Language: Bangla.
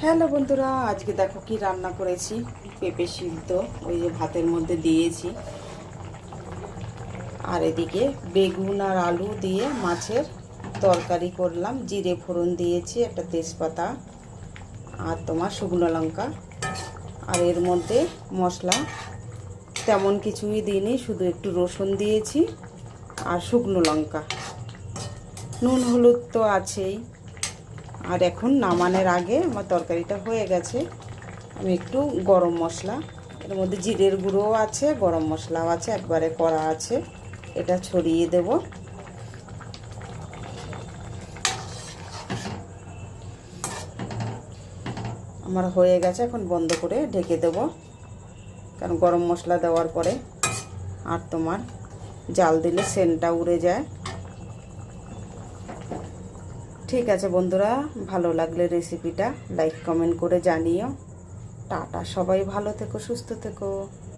হ্যালো বন্ধুরা, আজকে দেখো কি রান্না করেছি। পেঁপে সিদ্ধ ওই যে ভাতের মধ্যে দিয়েছি, আর এদিকে বেগুন আর আলু দিয়ে মাছের তরকারি করলাম। জিরে ফোড়ন দিয়েছি, একটা তেজপাতা আর তোমার শুকনো লঙ্কা। আর এর মধ্যে মশলা তেমন কিছুই দিইনি, শুধু একটু রসুন দিয়েছি আর শুকনো লঙ্কা। নুন হলুদ তো আছেই। আর এখন নামানোর আগে আমার তরকারিটা হয়ে গেছে, আমি একটু গরম মশলা, এর মধ্যে জিরের গুঁড়োও আছে, গরম মশলাও আছে, একবারে করা আছে, এটা ছড়িয়ে দেব। আমার হয়ে গেছে, এখন বন্ধ করে ঢেকে দেব, কারণ গরম মশলা দেওয়ার পরে আর তোমার জাল দিলে সেন্টটা উড়ে যায়। ঠিক আছে বন্ধুরা, ভালো লাগলে রেসিপিটা লাইক কমেন্ট করে জানিও। টাটা, সবাই ভালো থেকো, সুস্থ থেকো।